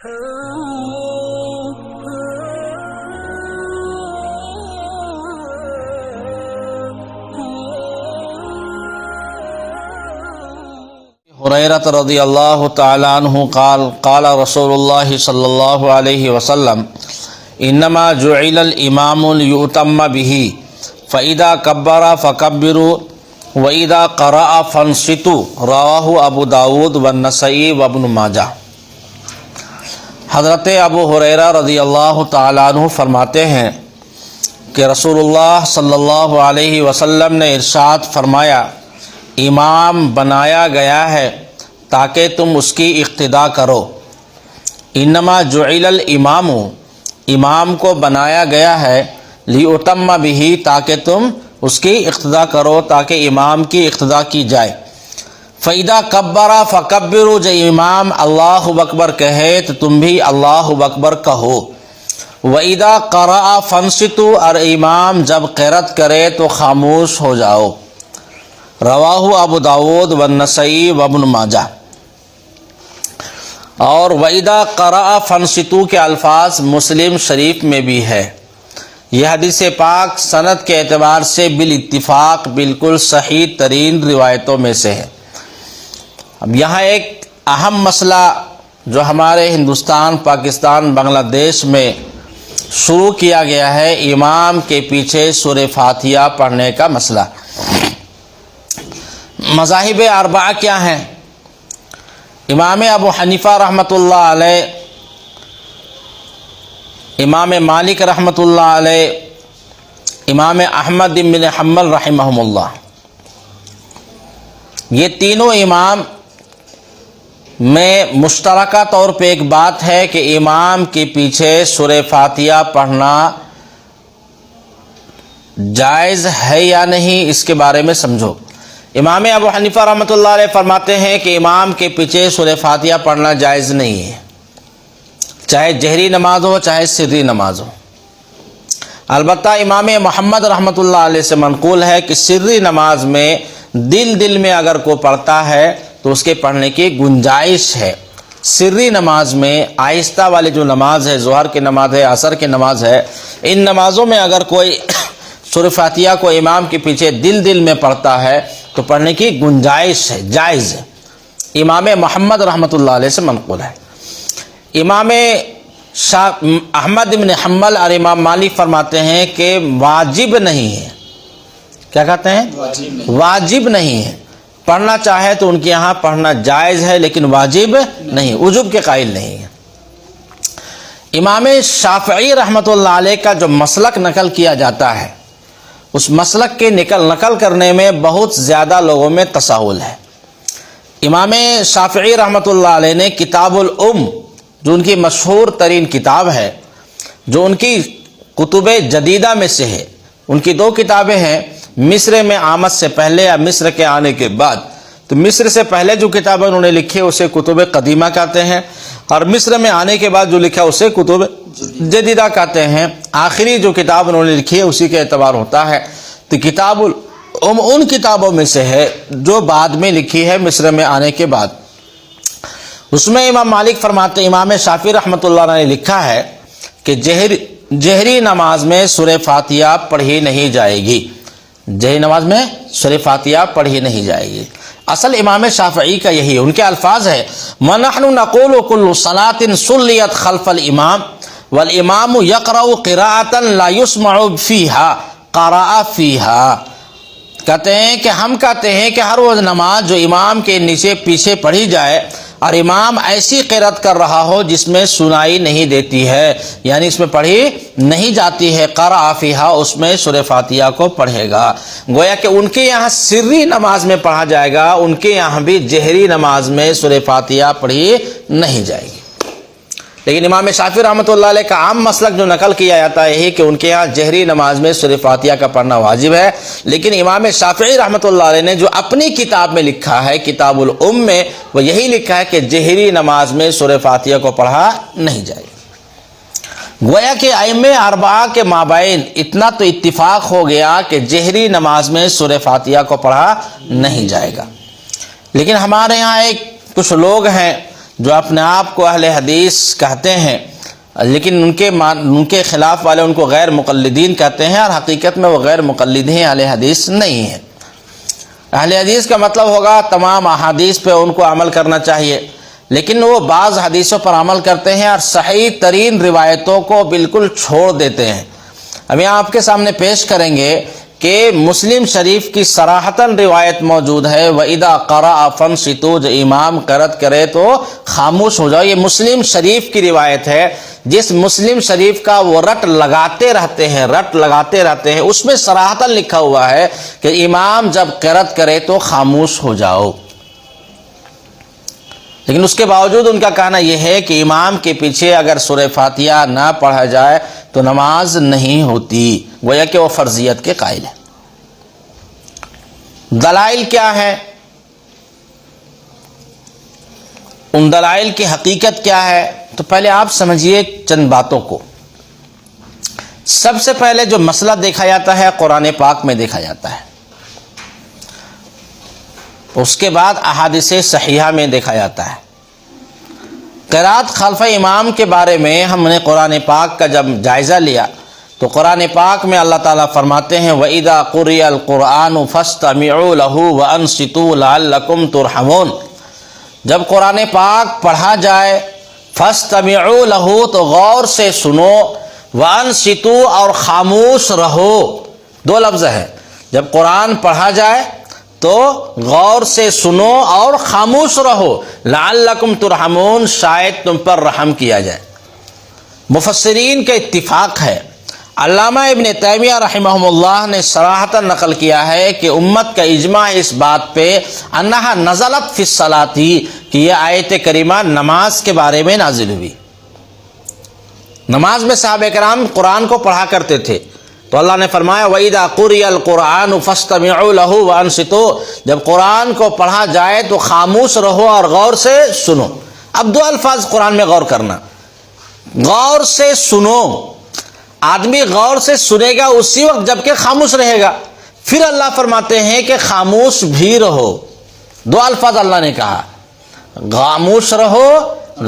هريرة رضي الله تعالى عنه قال رسول الله صلى الله عليه وسلم انما جعل الامام ليؤتم به فاذا كبر فكبروا واذا قرأ فانصتوا رواه ابو داود والنسائی وابن ماجہ۔ حضرت ابو ہریرہ رضی اللہ تعالیٰ عنہ فرماتے ہیں کہ رسول اللہ صلی اللہ علیہ وسلم نے ارشاد فرمایا، امام بنایا گیا ہے تاکہ تم اس کی اقتداء کرو۔ انما جعل الامام، امام کو بنایا گیا ہے لیؤتم بہ، تاکہ تم اس کی اقتداء کرو، تاکہ امام کی اقتداء کی جائے۔ فَإِذَا كَبَّرَ فَكَبِّرُوا، جب امام اللہ اکبر کہے تو تم بھی اللہ اکبر کہو۔ وَإِذَا قَرَأَ فَانصِتُوا، اور امام جب قرأت کرے تو خاموش ہو جاؤ۔ رواہ ابو داود والنسائی وابن ماجہ۔ اور وَإِذَا قَرَأَ فَانصِتُوا کے الفاظ مسلم شریف میں بھی ہے۔ یہ حدیث پاک سند کے اعتبار سے بالاتفاق بالکل صحیح ترین روایتوں میں سے ہے۔ اب یہاں ایک اہم مسئلہ جو ہمارے ہندوستان، پاکستان، بنگلہ دیش میں شروع کیا گیا ہے، امام کے پیچھے سورہ فاتحہ پڑھنے کا مسئلہ۔ مذاہب اربعہ کیا ہیں؟ امام ابو حنیفہ رحمۃ اللہ علیہ، امام مالک رحمۃ اللہ علیہ، امام احمد بن حنبل رحمہم اللہ، یہ تینوں امام میں مشترکہ طور پہ ایک بات ہے کہ امام کے پیچھے سورہ فاتحہ پڑھنا جائز ہے یا نہیں، اس کے بارے میں سمجھو۔ امام ابو حنیفہ رحمۃ اللہ علیہ فرماتے ہیں کہ امام کے پیچھے سورہ فاتحہ پڑھنا جائز نہیں ہے، چاہے جہری نماز ہو چاہے سری نماز ہو۔ البتہ امام محمد رحمۃ اللہ علیہ سے منقول ہے کہ سری نماز میں دل میں اگر کوئی پڑھتا ہے تو اس کے پڑھنے کی گنجائش ہے۔ سری نماز میں آہستہ والی جو نماز ہے، ظہر کی نماز ہے، عصر کی نماز ہے، ان نمازوں میں اگر کوئی سورہ فاتحہ کو امام کے پیچھے دل میں پڑھتا ہے تو پڑھنے کی گنجائش ہے، جائز ہے۔ امام محمد رحمۃ اللہ علیہ سے منقول ہے۔ امام احمد بن حنبل اور امام مالک فرماتے ہیں کہ واجب نہیں ہے۔ کیا کہتے ہیں؟ واجب نہیں ہے، پڑھنا چاہے تو ان کے یہاں پڑھنا جائز ہے لیکن واجب نہیں، وجوب کے قائل نہیں ہے۔ امام شافعی رحمۃ اللہ علیہ کا جو مسلک نقل کیا جاتا ہے، اس مسلک کے نقل کرنے میں بہت زیادہ لوگوں میں تساہل ہے۔ امام شافعی رحمۃ اللہ علیہ نے کتاب الام، جو ان کی مشہور ترین کتاب ہے، جو ان کی کتب جدیدہ میں سے ہے، ان کی دو کتابیں ہیں، مصر میں آمد سے پہلے یا مصر کے آنے کے بعد۔ تو مصر سے پہلے جو کتابیں انہوں نے لکھی اسے کتب قدیمہ کہتے ہیں، اور مصر میں آنے کے بعد جو لکھا اسے کتب جدیدہ کہتے ہیں۔ آخری جو کتاب انہوں نے لکھی ہے اسی کے اعتبار ہوتا ہے۔ تو کتاب الام ان کتابوں میں سے ہے جو بعد میں لکھی ہے مصر میں آنے کے بعد۔ اس میں امام مالک فرماتے ہیں، امام شافعی رحمۃ اللہ علیہ نے لکھا ہے کہ جہری نماز میں سورہ فاتحہ پڑھی نہیں جائے گی، جہری نماز میں سورہ فاتحہ پڑھی نہیں جائے گی۔ اصل امام شافعی کا یہی ہے، ان کے الفاظ ہے، وَنَحْنُ نَقُولُ كُلُّ صَلَاةٍ صُلِّيَتْ خَلْفَ الْإِمَامِ وَالْإِمَامُ يَقْرَأُ قِرَاءَةً لَا يُسْمَعُ فِيهَا قَرَأَ فِيهَا۔ کہتے ہیں کہ ہم کہتے ہیں کہ ہر وہ نماز جو امام کے نیچے پیچھے پڑھی جائے اور امام ایسی قرأت کر رہا ہو جس میں سنائی نہیں دیتی ہے، یعنی اس میں پڑھی نہیں جاتی ہے، قرأ فیہا، اس میں سورہ فاتحہ کو پڑھے گا۔ گویا کہ ان کے یہاں سری نماز میں پڑھا جائے گا، ان کے یہاں بھی جہری نماز میں سورہ فاتحہ پڑھی نہیں جائے گی۔ لیکن امام شافعی رحمۃ اللہ علیہ کا عام مسلک جو نقل کیا جاتا ہے یہی کہ ان کے یہاں جہری نماز میں سورہ فاتحہ کا پڑھنا واجب ہے، لیکن امام شافعی رحمۃ اللہ علیہ نے جو اپنی کتاب میں لکھا ہے، کتاب الام میں، وہ یہی لکھا ہے کہ جہری نماز میں سورہ فاتحہ کو پڑھا نہیں جائے گا۔ گویا کہ ائمہ اربعہ کے مابین اتنا تو اتفاق ہو گیا کہ جہری نماز میں سورہ فاتحہ کو پڑھا نہیں جائے گا۔ لیکن ہمارے ہاں کچھ لوگ ہیں جو اپنے آپ کو اہل حدیث کہتے ہیں لیکن ان کے خلاف والے ان کو غیر مقلدین کہتے ہیں، اور حقیقت میں وہ غیر مقلد ہیں، اہل حدیث نہیں ہیں۔ اہل حدیث کا مطلب ہوگا تمام احادیث پہ ان کو عمل کرنا چاہیے، لیکن وہ بعض حدیثوں پر عمل کرتے ہیں اور صحیح ترین روایتوں کو بالکل چھوڑ دیتے ہیں۔ اب یہاں آپ کے سامنے پیش کریں گے کہ مسلم شریف کی صراحتاً روایت موجود ہے، وَإِذَا قَرَأَ فَانصِتُوا، جو امام قرأت کرے تو خاموش ہو جاؤ۔ یہ مسلم شریف کی روایت ہے، جس مسلم شریف کا وہ رٹ لگاتے رہتے ہیں، اس میں صراحتاً لکھا ہوا ہے کہ امام جب قرأت کرے تو خاموش ہو جاؤ۔ لیکن اس کے باوجود ان کا کہنا یہ ہے کہ امام کے پیچھے اگر سورہ فاتحہ نہ پڑھا جائے تو نماز نہیں ہوتی، گویا کہ وہ فرضیت کے قائل ہے۔ دلائل کیا ہے؟ ان دلائل کی حقیقت کیا ہے؟ تو پہلے آپ سمجھیے چند باتوں کو۔ سب سے پہلے جو مسئلہ دیکھا جاتا ہے قرآن پاک میں دیکھا جاتا ہے، اس کے بعد احادیث صحیحہ میں دیکھا جاتا ہے۔ قرات خلف امام کے بارے میں ہم نے قرآن پاک کا جب جائزہ لیا تو قرآن پاک میں اللہ تعالیٰ فرماتے ہیں وَإِذَا قُرِئَ الْقُرْآنُ فَاسْتَمِعُوا لَهُ وَأَنصِتُوا لَعَلَّكُمْ تُرْحَمُونَ، جب قرآن پاک پڑھا جائے فَاسْتَمِعُوا لَهُ تو غور سے سنو، وَأَنصِتُوا اور خاموش رہو، دو لفظ ہے۔ جب قرآن پڑھا جائے تو غور سے سنو اور خاموش رہو، لعلکم ترحمون، شاید تم پر رحم کیا جائے۔ مفسرین کا اتفاق ہے، علامہ ابن تیمیہ رحمہ اللہ نے صراحتاً نقل کیا ہے کہ امت کا اجماع اس بات پہ انہا نزلت فی الصلاۃ، کہ یہ آیت کریمہ نماز کے بارے میں نازل ہوئی۔ نماز میں صحابہ کرام قرآن کو پڑھا کرتے تھے، تو اللہ نے فرمایا وَإِذَا قُرِئَ الْقُرْآنُ فَاسْتَمِعُوا لَهُ وَأَنصِتُوا، جب قرآن کو پڑھا جائے تو خاموش رہو اور غور سے سنو۔ اب دو الفاظ قرآن میں غور کرنا، غور سے سنو، آدمی غور سے سنے گا اسی وقت جبکہ خاموش رہے گا، پھر اللہ فرماتے ہیں کہ خاموش بھی رہو، دو الفاظ اللہ نے کہا، خاموش رہو،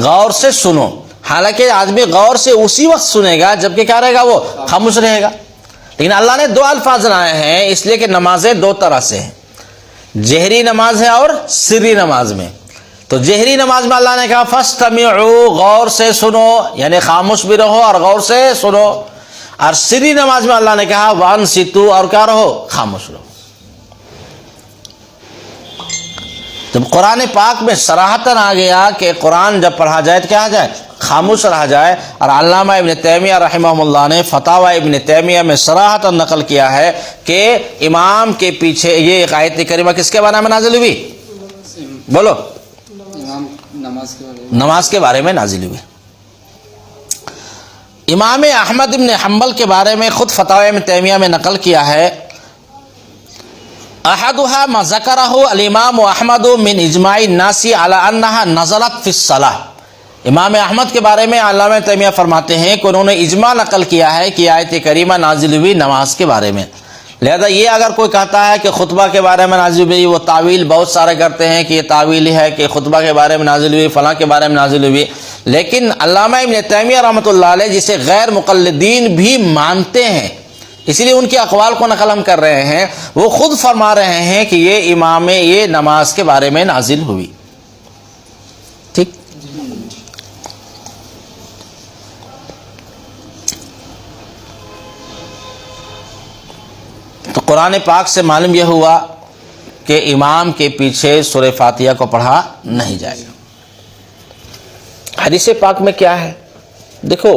غور سے سنو۔ حالانکہ آدمی غور سے اسی وقت سنے گا جبکہ کیا رہے گا، وہ خاموش رہے گا، لیکن اللہ نے دو الفاظ لائے ہیں اس لیے کہ نمازیں دو طرح سے ہیں، جہری نماز ہے اور سری نماز میں۔ تو جہری نماز میں اللہ نے کہا فاستمعوا، غور سے سنو، یعنی خاموش بھی رہو اور غور سے سنو، اور سری نماز میں اللہ نے کہا وانصتوا، اور کیا رہو، خاموش رہو۔ جب قرآن پاک میں صراحتاً آ گیا کہ قرآن جب پڑھا جائے تو کیا جائے، خاموش رہا جائے، اور علامہ ابن تیمیہ رحمہ اللہ نے فتاوی ابن تیمیہ میں صراحتاً نقل کیا ہے کہ امام کے پیچھے یہ آیت کریمہ کس کے بارے میں نازل ہوئی؟ بولو، نماز کے بارے میں نازل ہوئی۔ امام احمد ابن حنبل کے بارے میں خود فتاوی ابن تیمیہ میں نقل کیا ہے، احدها ما ذکرہ الامام احمد من اجماع الناس علی انہا نزلت فی الصلاۃ۔ امام احمد کے بارے میں علامہ تیمیہ فرماتے ہیں کہ انہوں نے اجماع نقل کیا ہے کہ آیت کریمہ نازل ہوئی نماز کے بارے میں۔ لہذا یہ اگر کوئی کہتا ہے کہ خطبہ کے بارے میں نازل ہوئی، وہ تعویل بہت سارے کرتے ہیں کہ یہ تعویل ہے کہ خطبہ کے بارے میں نازل ہوئی، فلاں کے بارے میں نازل ہوئی، لیکن علامہ ابن تیمیہ رحمۃ اللہ علیہ جسے غیر مقلدین بھی مانتے ہیں، اسی لیے ان کے اقوال کو نقل ہم کر رہے ہیں، وہ خود فرما رہے ہیں کہ یہ امام یہ نماز کے بارے میں نازل ہوئی۔ ٹھیک، تو قرآن پاک سے معلوم یہ ہوا کہ امام کے پیچھے سورہ فاتحہ کو پڑھا نہیں جائے گا۔ حدیث پاک میں کیا ہے؟ دیکھو،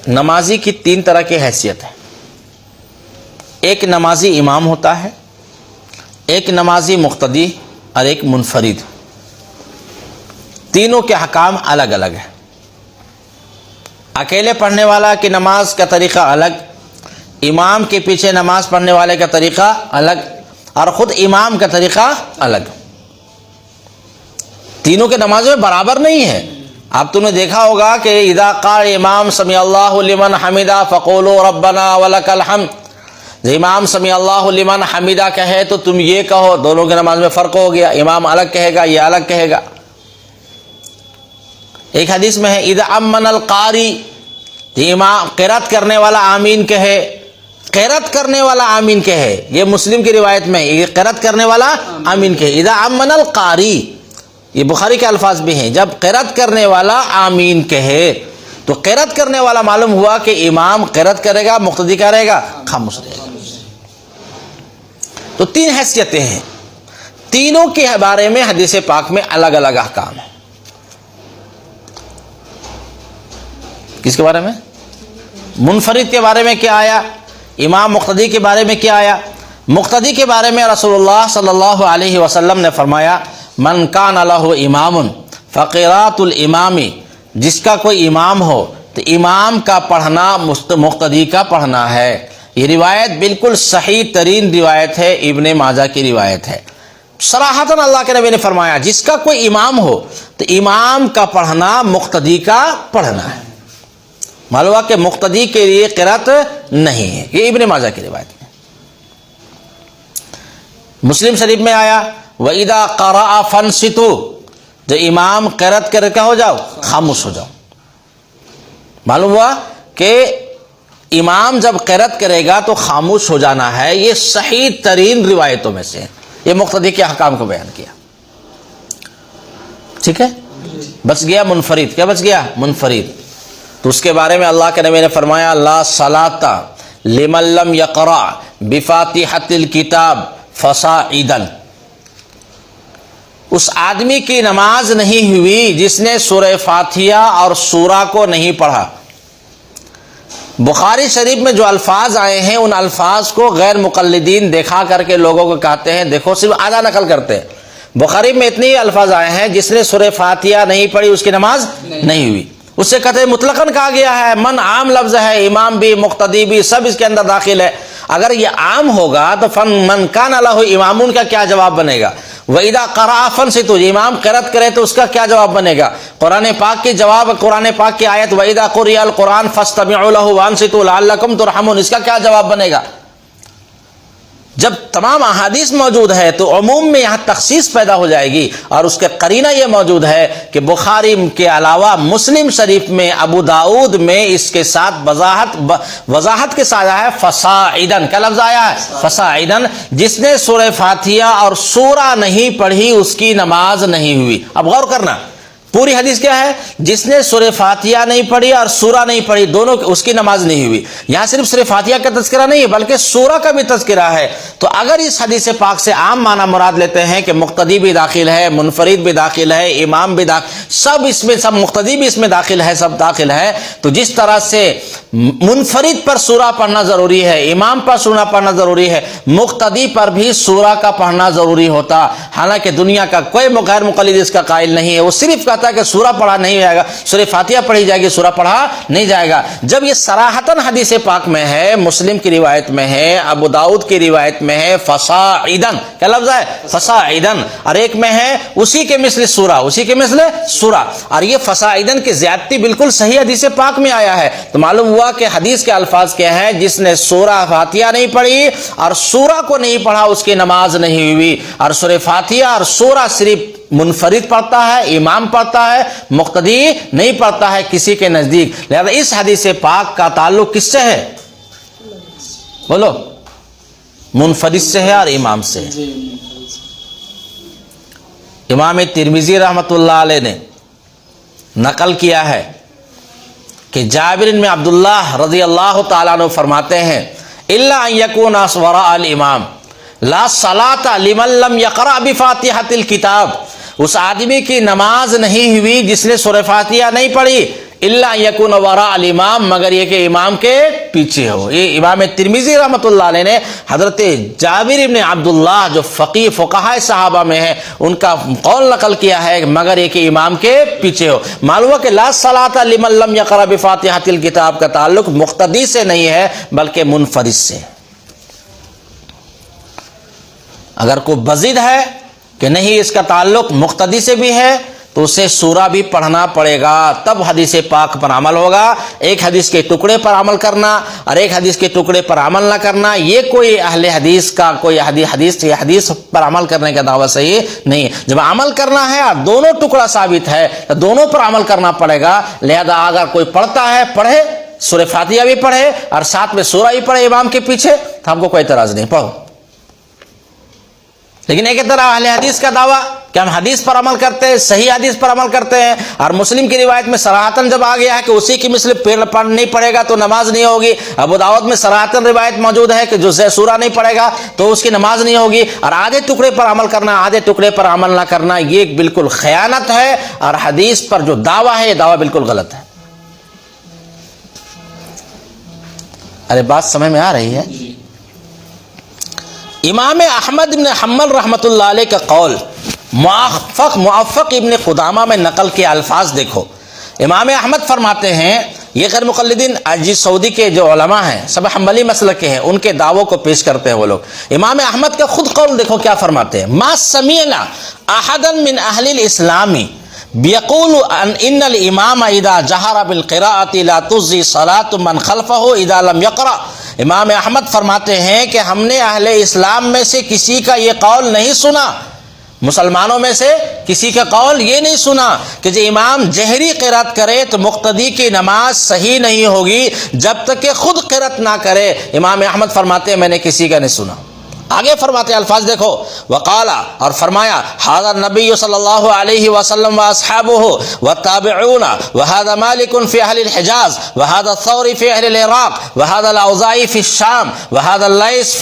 نمازی کی تین طرح کی حیثیت ہے، ایک نمازی امام ہوتا ہے، ایک نمازی مقتدی، اور ایک منفرد۔ تینوں کے حکام الگ الگ ہیں۔ اکیلے پڑھنے والا کی نماز کا طریقہ الگ، امام کے پیچھے نماز پڑھنے والے کا طریقہ الگ، اور خود امام کا طریقہ الگ۔ تینوں کے نماز میں برابر نہیں ہے۔ اب تم نے دیکھا ہوگا کہ اذا قال امام سمع اللہ لمن حمدہ فقولوا ربنا ولک الحمد، جب امام سمع اللہ لمن حمدہ کہے تو تم یہ کہو، دونوں کی نماز میں فرق ہو گیا، امام الگ کہے گا، یہ الگ کہے گا۔ ایک حدیث میں ہے اذا امن القاری، امام قرات کرنے والا آمین کہے، قرات کرنے والا آمین کہے، یہ مسلم کی روایت میں یہ قرات کرنے والا آمین کہے، اذا امن القاری، یہ بخاری کے الفاظ بھی ہیں، جب قرات کرنے والا آمین کہے تو قرات کرنے والا معلوم ہوا کہ امام قرات کرے گا، مقتدی کیا رہے گا؟ خاموش رہے گا۔ تو تین حیثیتیں ہیں، تینوں کے بارے میں حدیث پاک میں الگ الگ احکام ہیں۔ کس کے بارے میں؟ منفرد کے بارے میں کیا آیا، امام مقتدی کے بارے میں کیا آیا۔ مقتدی کے بارے میں رسول اللہ صلی اللہ علیہ وسلم نے فرمایا من کان لہ امام فقراۃ الامام، جس کا کوئی امام ہو تو امام کا پڑھنا مقتدی کا پڑھنا ہے۔ یہ روایت بالکل صحیح ترین روایت ہے، ابن ماجہ کی روایت ہے۔ صراحتاً اللہ کے نبی نے فرمایا جس کا کوئی امام ہو تو امام کا پڑھنا مقتدی کا پڑھنا ہے۔ معلوم ہوا کہ مقتدی کے لیے قرات نہیں ہے، یہ ابن ماجہ کی روایت ہے۔ مسلم شریف میں آیا وَإِذَا قَرَأَ فَانصِتُوا، جو امام قرات کر کے ہو جاؤ، خاموش ہو جاؤ۔ معلوم ہوا کہ امام جب قرات کرے گا تو خاموش ہو جانا ہے، یہ صحیح ترین روایتوں میں سے ہے۔ یہ مقتدی کے احکام کو بیان کیا، ٹھیک ہے۔ بچ گیا منفرد، کیا بچ گیا؟ منفرد۔ تو اس کے بارے میں اللہ کے نبی نے فرمایا لا صلاۃ لمن لم یقرأ بفاتحۃ الکتاب فصاعدا، اس آدمی کی نماز نہیں ہوئی جس نے سورہ فاتحہ اور سورہ کو نہیں پڑھا۔ بخاری شریف میں جو الفاظ آئے ہیں ان الفاظ کو غیر مقلدین دیکھا کر کے لوگوں کو کہتے ہیں دیکھو صرف آدھا نقل کرتے ہیں۔ بخاری میں اتنے ہی الفاظ آئے ہیں جس نے سورہ فاتحہ نہیں پڑھی اس کی نماز نہیں ہوئی، اس سے کہتے ہیں مطلقاً کہا گیا ہے، من عام لفظ ہے، امام بھی مقتدی بھی سب اس کے اندر داخل ہے۔ اگر یہ عام ہوگا تو فن من کان لہ امام کا کیا جواب بنے گا؟ وَإِذَا قَرَأَ فَانصِتُوا، امام قرات کرے تو اس کا کیا جواب بنے گا؟ قرآن پاک کی جواب، قرآن پاک کی آیت وَإِذَا قُرِئَ الْقُرْآنُ فَاسْتَمِعُوا لَهُ وَأَنصِتُوا لَعَلَّكُمْ تُرْحَمُونَ، اس کا کیا جواب بنے گا؟ جب تمام احادیث موجود ہے تو عموم میں یہاں تخصیص پیدا ہو جائے گی، اور اس کے قرینہ یہ موجود ہے کہ بخاری کے علاوہ مسلم شریف میں، ابو داؤد میں اس کے ساتھ وضاحت کے ساتھ آیا ہے فصاعدن، کیا لفظ آیا ہے؟ فصاعدن، جس نے سورہ فاتحہ اور سورہ نہیں پڑھی اس کی نماز نہیں ہوئی۔ اب غور کرنا، پوری حدیث کیا ہے؟ جس نے سورہ فاتحہ نہیں پڑھی اور سورہ نہیں پڑھی دونوں اس کی نماز نہیں ہوئی۔ یہاں صرف سورہ فاتحہ کا تذکرہ نہیں ہے بلکہ سورہ کا بھی تذکرہ ہے۔ تو اگر اس حدیث پاک سے عام معنی مراد لیتے ہیں کہ مقتدی بھی داخل ہے، منفرد بھی داخل ہے، امام بھی داخل، سب اس میں، سب مقتدی بھی اس میں داخل ہے، سب داخل ہے، تو جس طرح سے منفرد پر سورہ پڑھنا ضروری ہے، امام پر سورہ پڑھنا ضروری ہے، مقتدی پر بھی سورہ کا پڑھنا ضروری ہوتا۔ حالانکہ دنیا کا کوئی غیر مقلد اس کا قائل نہیں ہے، وہ صرف کہ سورہ پڑھا نہیں جائے گا، سورہ فاتحہ پڑھی جائے گی، سورہ پڑھا نہیں جائے گا۔ جب یہ صراحتاً حدیث پاک میں ہے، مسلم کی روایت میں ہے، ابو داؤد کی روایت میں ہے فصاعدن، کیا لفظ ہے؟ فصاعدن، اور ایک میں ہے اسی کے مثل سورہ، اسی کے مثل سورہ، اور یہ فصاعدن کی زیادتی بالکل صحیح حدیث پاک میں آیا ہے۔ تو معلوم ہوا کہ حدیث کے الفاظ کیا ہیں؟ جس نے سورہ فاتحہ نہیں پڑھی اور سورہ کو نہیں پڑھا اس کی نماز نہیں ہوئی۔ اور سورہ فاتحہ اور سورہ صرف منفرد پڑھتا ہے، امام پڑھتا ہے، مقتدی نہیں پڑھتا ہے کسی کے نزدیک۔ لہذا اس حدیث پاک کا تعلق کس سے ہے؟ بولو، منفرد سے ہے اور امام سے ہے۔ امام ترمذی رحمۃ اللہ علیہ نے نقل کیا ہے کہ جابر بن عبداللہ رضی اللہ تعالیٰ عنہ فرماتے ہیں الا ان یکون وراء الامام لا صلاۃ لمن لم یقرأ بفاتحۃ الکتاب، اس آدمی کی نماز نہیں ہوئی جس نے سورہ فاتحہ نہیں پڑھی، الا ان یکون وراء الامام، مگر یہ کہ امام کے پیچھے ہو۔ یہ امام ترمذی رحمۃ اللہ علیہ نے حضرت جابر بن عبداللہ جو فقہاء صحابہ میں ہیں ان کا قول نقل کیا ہے، مگر یہ کہ امام کے پیچھے ہو۔ معلوم ہے کہ لا صلاۃ لمن لم یقرأ بفاتحۃ الکتاب کا تعلق مقتدی سے نہیں ہے بلکہ منفرد سے۔ اگر کوئی بزد ہے کہ نہیں اس کا تعلق مقتدی سے بھی ہے تو اسے سورہ بھی پڑھنا پڑے گا، تب حدیث پاک پر عمل ہوگا۔ ایک حدیث کے ٹکڑے پر عمل کرنا اور ایک حدیث کے ٹکڑے پر عمل نہ کرنا، یہ کوئی اہل حدیث کا کوئی حدیث پر عمل کرنے کا دعویٰ صحیح نہیں ہے۔ جب عمل کرنا ہے اور دونوں ٹکڑا ثابت ہے تو دونوں پر عمل کرنا پڑے گا۔ لہذا اگر کوئی پڑھتا ہے پڑھے، سورہ فاتحہ بھی پڑھے اور ساتھ میں سورہ بھی پڑھے امام کے پیچھے، تو ہم کو کوئی اعتراض نہیں، پڑھو۔ لیکن ایک طرح اہل حدیث کا دعویٰ کہ ہم حدیث پر عمل کرتے ہیں، صحیح حدیث پر عمل کرتے ہیں، اور مسلم کی روایت میں صراحتاً جب آ گیا ہے کہ اسی کی مثل نہیں پڑھے گا تو نماز نہیں ہوگی، ابو داؤد میں صراحتاً روایت موجود ہے کہ جو سورہ نہیں پڑھے گا تو اس کی نماز نہیں ہوگی، اور آدھے ٹکڑے پر عمل کرنا آدھے ٹکڑے پر عمل نہ کرنا، یہ بالکل خیانت ہے، اور حدیث پر جو دعویٰ ہے یہ دعویٰ بالکل غلط ہے۔ ارے بات سمجھ میں آ رہی ہے؟ امام احمد بن حنبل رحمۃ اللہ علیہ کا قول موفق ابن قدامہ میں نقل کے الفاظ دیکھو۔ امام احمد فرماتے ہیں، یہ غیر مقلدین سعودی کے جو علماء ہیں سب حنبلی مسلک کے ہیں، ان کے دعووں کو پیش کرتے ہیں وہ لوگ۔ امام احمد کا خود قول دیکھو کیا فرماتے ہیں، ما سمعنا احدا من اہل الاسلام بیقول ان الامام اذا جہر بالقراءۃ لا تجزی صلاۃ من خلفہ اذا لم یقرأ۔ امام احمد فرماتے ہیں کہ ہم نے اہل اسلام میں سے کسی کا یہ قول نہیں سنا، مسلمانوں میں سے کسی کا قول یہ نہیں سنا کہ جو امام جہری قرات کرے تو مقتدی کی نماز صحیح نہیں ہوگی جب تک کہ خود قرات نہ کرے۔ امام احمد فرماتے ہیں میں نے کسی کا نہیں سنا۔ آگے فرماتے ہیں الفاظ دیکھو، وقالا اور فرمایا، حاضر نبی صلی اللہ علیہ وسلم واصحابہ والتابعون وهذا مالک فی اہل الحجاز وهذا الثوری فی اہل العراق وهذا الاوزاعی فی الشام وهذا اللیث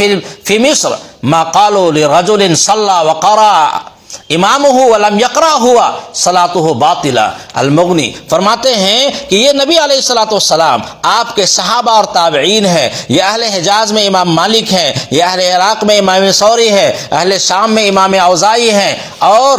فی مصر ما قالوا لرجل صلى وقرأ امامہ ولم یقرأ ہوا صلاتہ باطلہ۔ المغنی فرماتے ہیں کہ یہ نبی علیہ الصلوۃ والسلام آپ کے صحابہ اور تابعین ہیں، یہ اہل حجاز میں امام مالک ہیں، یہ اہل عراق میں امام ثوری ہے، اہل شام میں امام اوزاعی ہیں، اور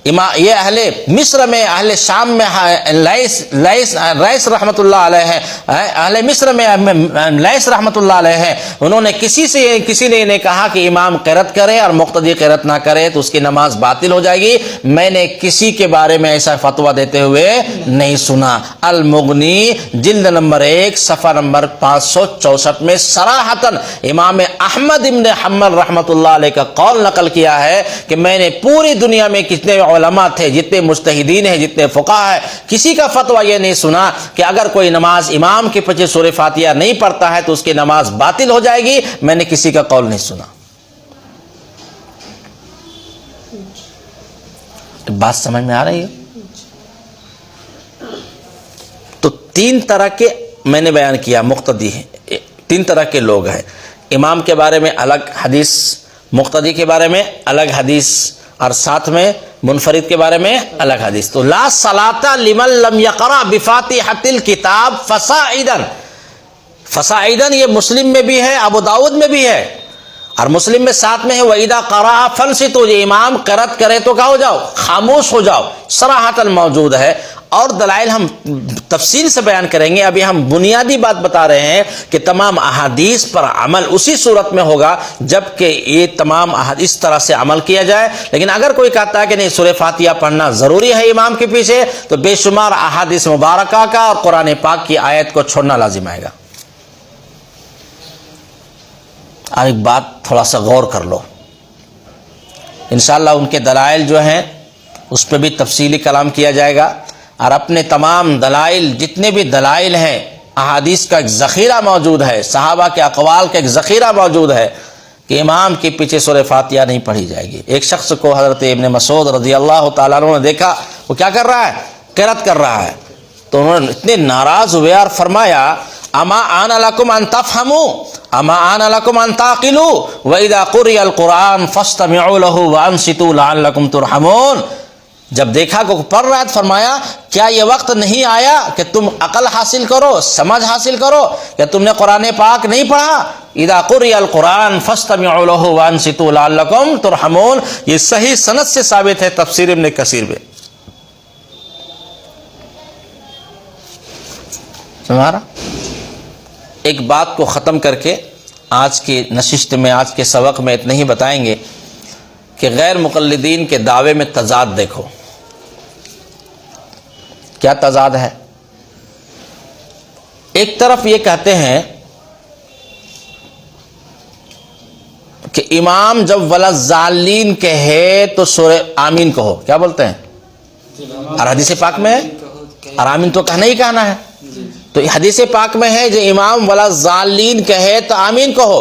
یہ اہل مصر میں اہل شام میں لیث رحمۃ اللہ علیہ ہے، اہل مصر میں لیث رحمۃ اللہ علیہ ہے۔ انہوں نے کسی نے انہیں کہا کہ امام قرات کرے اور مقتدی قرات نہ کرے تو اس کی نماز باطل ہو جائے گی، میں نے کسی کے بارے میں ایسا فتویٰ دیتے ہوئے نہیں سنا۔ المغنی جلد نمبر 1 صفحہ نمبر 564 میں صراحتاً امام احمد بن حنبل رحمۃ اللہ علیہ کا قول نقل کیا ہے کہ میں نے پوری دنیا میں کتنے علماء تھے، جتنے مجتہدین ہیں، جتنے فقہاء ہیں، کسی کا فتویٰ یہ نہیں سنا کہ اگر کوئی نماز امام کے پیچھے سورہ فاتحہ نہیں پڑھتا ہے تو اس کی نماز باطل ہو جائے گی، میں نے کسی کا قول نہیں سنا۔ بات سمجھ میں آ رہی ہے؟ تو 3 طرح کے میں نے بیان کیا مقتدی ہیں، 3 طرح کے لوگ ہیں، امام کے بارے میں الگ حدیث، مقتدی کے بارے میں الگ حدیث، اور ساتھ میں منفرد کے بارے میں الگ حدیث۔ تو لا صلاۃ لمن لم یقرأ بفاتحۃ الکتاب فصاعدا یہ مسلم میں بھی ہے، ابو داؤد میں بھی ہے، اور مسلم میں ساتھ میں ہے وَإِذَا قَرَأَ فَانصِتُوا، یہ امام قرات کرے تو کیا ہو جاؤ، خاموش ہو جاؤ، صراحتاً موجود ہے۔ اور دلائل ہم تفصیل سے بیان کریں گے، ابھی ہم بنیادی بات بتا رہے ہیں کہ تمام احادیث پر عمل اسی صورت میں ہوگا جب کہ یہ تمام اس طرح سے عمل کیا جائے۔ لیکن اگر کوئی کہتا ہے کہ نہیں سورہ فاتحہ پڑھنا ضروری ہے امام کے پیچھے، تو بے شمار احادیث مبارکہ کا اور قرآن پاک کی آیت کو چھوڑنا لازم آئے گا۔ اور ایک بات تھوڑا سا غور کر لو، انشاءاللہ ان کے دلائل جو ہیں اس پہ بھی تفصیلی کلام کیا جائے گا، اور اپنے تمام دلائل جتنے بھی دلائل ہیں، احادیث کا ایک ذخیرہ موجود ہے، صحابہ کے اقوال کا ایک ذخیرہ موجود ہے کہ امام کے پیچھے سورہ فاتحہ نہیں پڑھی جائے گی۔ ایک شخص کو حضرت ابن مسعود رضی اللہ تعالیٰ عنہ نے دیکھا، وہ کیا کر رہا ہے، قرات کر رہا ہے، تو انہوں نے اتنے ناراض ہوئے اور فرمایا اما آن لکم ان تفہموا اما آن لکم ان تعقلوا واذا قرئ القرآن فاستمعوا له وانصتوا لعلکم ترحمون۔ جب دیکھا کہ پڑھ رہا ہے تو فرمایا کیا یہ وقت نہیں آیا کہ تم عقل حاصل کرو، سمجھ حاصل کرو، کہ تم نے قرآن پاک نہیں پڑھا؟ اذا قرئ القرآن فاستمعوا له وانصتوا لعلکم ترحمون، یہ صحیح سند سے ثابت ہے تفسیر ابن کثیر میں۔ سمجھا؟ ایک بات کو ختم کر کے آج کی نشست میں، آج کے سبق میں اتنا ہی بتائیں گے کہ غیر مقلدین کے دعوے میں تضاد دیکھو۔ کیا تضاد ہے؟ ایک طرف یہ کہتے ہیں کہ امام جب ولضالین کہے تو سورہ آمین کہو، کیا بولتے ہیں؟ اور حدیث پاک میں ہے، اور آمین تو کہنا ہی کہنا ہے، تو حدیث پاک میں ہے جو امام ولضالین کہے تو آمین کہو،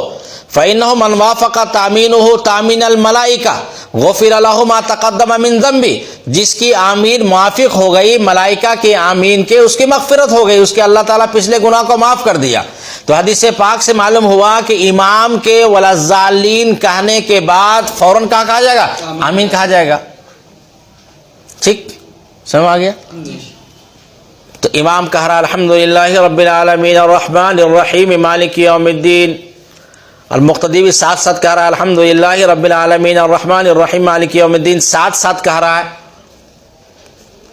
فَإِنَّهُ مَنْ وَافَقَ تَأْمِينُهُ تَأْمِينَ الْمَلَائِكَةِ غُفِرَ لَهُ مَا تَقَدَّمَ مِنْ ذَنْبِهِ، جس کی آمین موافق ہو گئی ملائکہ کی آمین کے، اس کی مغفرت ہو گئی، اس کے اللہ تعالیٰ پچھلے گناہ کو معاف کر دیا۔ تو حدیث پاک سے معلوم ہوا کہ امام کے ولضالین کہنے کے بعد فوراً کہا جائے گا؟ آمین کہا جائے گا۔ ٹھیک سمجھ آ گیا؟ تو امام کہہ رہا الحمدللہ رب العالمین الرحمن الرحیم مالک یوم الدین، المقتدی بھی ساتھ ساتھ کہہ رہا ہے الحمدللہ رب العالمین الرحمن الرحیم مالک یوم الدین، ساتھ ساتھ کہہ رہا ہے۔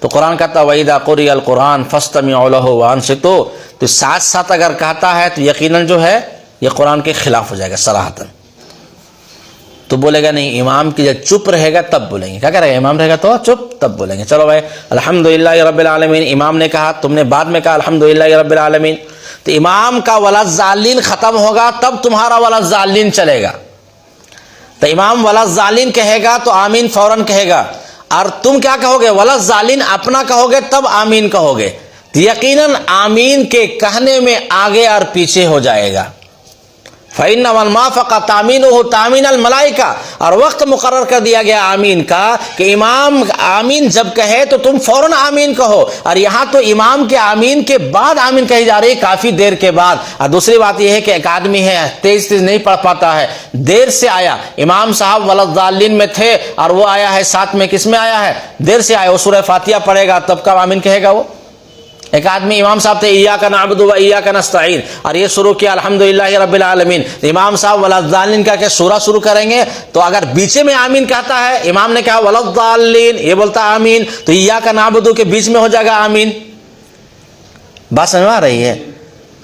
تو قرآن کہتا ہے وَإِذَا قُرِئَ الْقُرْآنُ فَاسْتَمِعُوا لَهُ وَأَنصِتُوا، تو ساتھ ساتھ اگر کہتا ہے تو یقیناً جو ہے یہ قرآن کے خلاف ہو جائے گا صراحتاً۔ تو بولے گا نہیں، امام کی جب چپ رہے گا تب بولیں گے، کیا کرے گا؟ امام رہے گا تو چپ، تب بولیں گے۔ چلو بھائی الحمدللہ رب العالمین امام نے کہا، تم نے بعد میں کہا الحمدللہ رب العالمین، تو امام کا ولضالین ختم ہوگا تب تمہارا ولضالین چلے گا۔ تو امام ولضالین کہے گا تو آمین فوراً کہے گا، اور تم کیا کہو گے؟ ولضالین اپنا کہو گے تب آمین کہو گے، تو یقیناً آمین کے کہنے میں آگے اور پیچھے ہو جائے گا۔ فَإِنَّ مَنْ وَافَقَ تَأْمِينُهُ تَأْمِينَ الْمَلَائِكَةِ، اور وقت مقرر کر دیا گیا آمین کا کہ امام آمین جب کہے تو تم فوراً آمین کہو، اور یہاں تو امام کے آمین کے بعد آمین کہی جا رہی ہے، کافی دیر کے بعد۔ اور دوسری بات یہ ہے کہ ایک آدمی ہے تیز نہیں پڑھ پاتا ہے، دیر سے آیا، امام صاحب ولضالین میں تھے اور وہ آیا ہے ساتھ میں، کس میں آیا ہے؟ دیر سے آیا، وہ سورہ فاتحہ پڑھے گا تب کب آمین کہے گا وہ؟ ایک آدمی امام صاحب تھے ایاک نعبد و ایاک نستعین، اور یہ شروع کیا الحمدللہ رب العالمین، امام صاحب ولضالین کا کہ سورہ شروع کریں گے تو اگر بیچے میں آمین کہتا ہے، امام نے کہا ولضالین، یہ بولتا آمین، تو ایاک نعبد کے بیچ میں ہو جائے گا آمین۔ بات سمجھ آ رہی ہے؟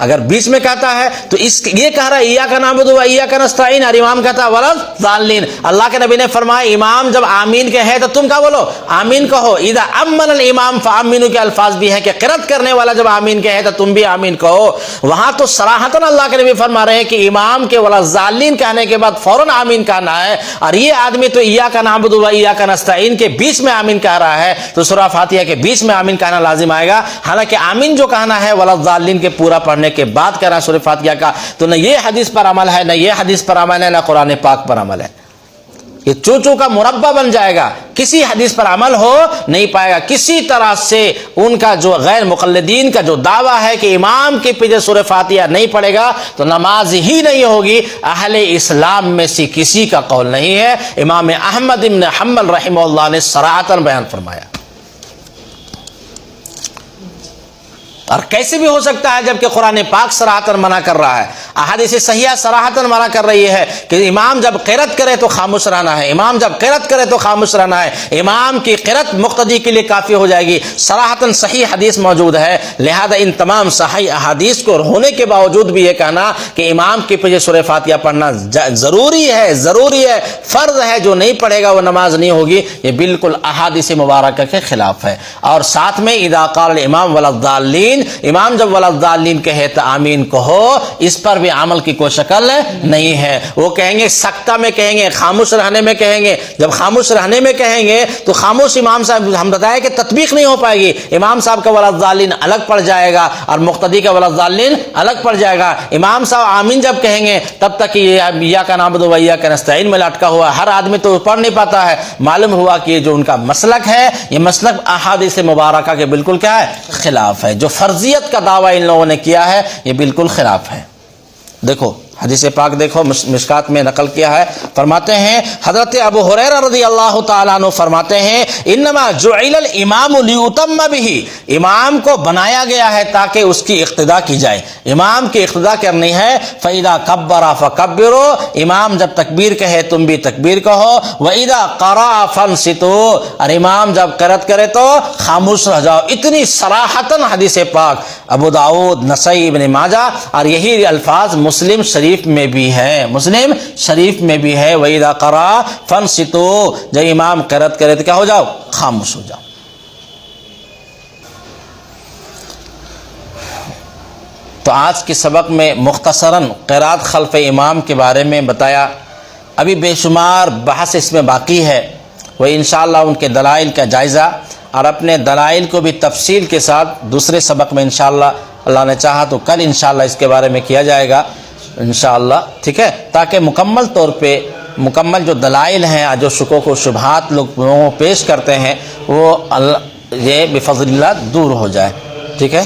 اگر بیچ میں کہتا ہے تو یہ کہہ رہا ہے ایاک نعبد و ایاک نستعین، اور امام کہتا ہے ولضالین۔ اللہ کے نبی نے فرمایا امام جب آمین کہے تو تم کیا بولو؟ آمین کہو۔ اذا امن الامام فامنوا کے الفاظ بھی ہیں کہ قرات کرنے والا جب آمین کہے تو تم بھی آمین کہو۔ وہاں تو صراحتاً اللہ کے نبی فرما رہے ہیں کہ امام کے ولضالین کہنے کے بعد فوراً آمین کہنا ہے، اور یہ آدمی تو ایاک نعبد و ایاک نستعین کے بیچ میں آمین کہہ رہا ہے، تو سورہ فاتحہ کے بیچ میں آمین کہنا لازم آئے گا۔ حالانکہ آمین جو کہنا ہے ولضالین کے پورا پڑھنے کے بعد کہہ رہا ہے سورہ فاتحہ کا، تو نہ یہ حدیث پر عمل ہے، نہ یہ حدیث پر عمل ہے، نہ قرآن پاک پر عمل ہے۔ یہ چوچو کا مربع بن جائے گا، کسی حدیث پر عمل ہو نہیں پائے گا۔ کسی طرح سے ان کا جو غیر مقلدین کا جو دعویٰ ہے کہ امام کے پیچھے سورہ فاتحہ نہیں پڑھے گا تو نماز ہی نہیں ہوگی، اہل اسلام میں سے کسی کا قول نہیں ہے۔ امام احمد بن حنبل رحمہ اللہ نے صراحتاً بیان فرمایا۔ اور کیسے بھی ہو سکتا ہے جبکہ قرآن پاک صراحتاً منع کر رہا ہے، احادیث صحیحہ صراحتاً منع کر رہی ہے کہ امام جب قرات کرے تو خاموش رہنا ہے، امام جب قرات کرے تو خاموش رہنا ہے، امام کی قرات مقتدی کے لیے کافی ہو جائے گی۔ صراحتاً صحیح حدیث موجود ہے، لہذا ان تمام صحیح احادیث کو ہونے کے باوجود بھی یہ کہنا کہ امام کے پیچھے سورہ فاتحہ پڑھنا ضروری ہے، فرض ہے، جو نہیں پڑھے گا وہ نماز نہیں ہوگی، یہ بالکل احادیث مبارکہ کے خلاف ہے۔ اور ساتھ میں اذا قال الامام ولضالین، امام جب ولضالین کہے تو آمین کہو، اس پر بھی عمل کی کوئی شکل نہیں ہے۔ وہ کہیں گے سکتہ میں کہیں گے، خاموش رہنے میں کہیں گے، جب خاموش رہنے میں کہیں گے تو خاموش امام صاحب ہم بتائیں کہ تطبیق نہیں ہو پائے گی، امام صاحب کا ولضالین الگ پڑ جائے گا اور مقتدی کا ولضالین الگ پڑ جائے گا۔ امام صاحب آمین جب کہیں گے تب تک یہ ایاک نعبد و ایاک نستعین میں لٹکا ہوا، ہر آدمی تو پڑھ نہیں پاتا ہے۔ معلوم ہوا کہ یہ جو ان کا مسلک ہے، یہ مسلک احادیث مبارکہ کے بالکل کیا ہے؟ خلاف ہے۔ جو فرضیت کا دعویٰ ان لوگوں نے کیا ہے یہ بالکل خلاف ہے۔ دیکھو حدیث پاک دیکھو، مشکات میں نقل کیا ہے، فرماتے ہیں حضرت ابو ہریرہ رضی اللہ تعالیٰ عنہ فرماتے ہیں انما جعل الامام لیتم بہ، امام کو بنایا گیا ہے تاکہ اس کی اقتداء کی جائے، امام کی اقتداء کرنی ہے۔ فاذا کبر فکبروا، امام جب تکبیر کہے تم بھی تکبیر کہو، واذا قرأ فانصتوا، اور امام جب قرات کرے تو خاموش رہ جاؤ۔ اتنی صراحتاً حدیث پاک ابو داؤد، نسائی، ابن ماجہ، اور یہی الفاظ مسلم شریف میں بھی ہے، مسلم شریف میں بھی ہے، وَإِذَا قَرَأَ فَانصِتُوا، جب امام قرات کرے تو کیا ہو جاؤ؟ خاموش ہو جاؤ۔ تو آج کے سبق میں مختصراً قرات خلف امام کے بارے میں بتایا. ابھی بے شمار بحث اس میں باقی ہے، وہ انشاءاللہ ان کے دلائل کا جائزہ اور اپنے دلائل کو بھی تفصیل کے ساتھ دوسرے سبق میں انشاءاللہ اللہ نے چاہا تو کل انشاءاللہ اس کے بارے میں کیا جائے گا انشاءاللہ، ٹھیک ہے، تاکہ مکمل طور پہ مکمل جو دلائل ہیں، جو شکوک و شبہات لوگوں پیش کرتے ہیں، وہ یہ بفضل اللہ دور ہو جائے. ٹھیک ہے.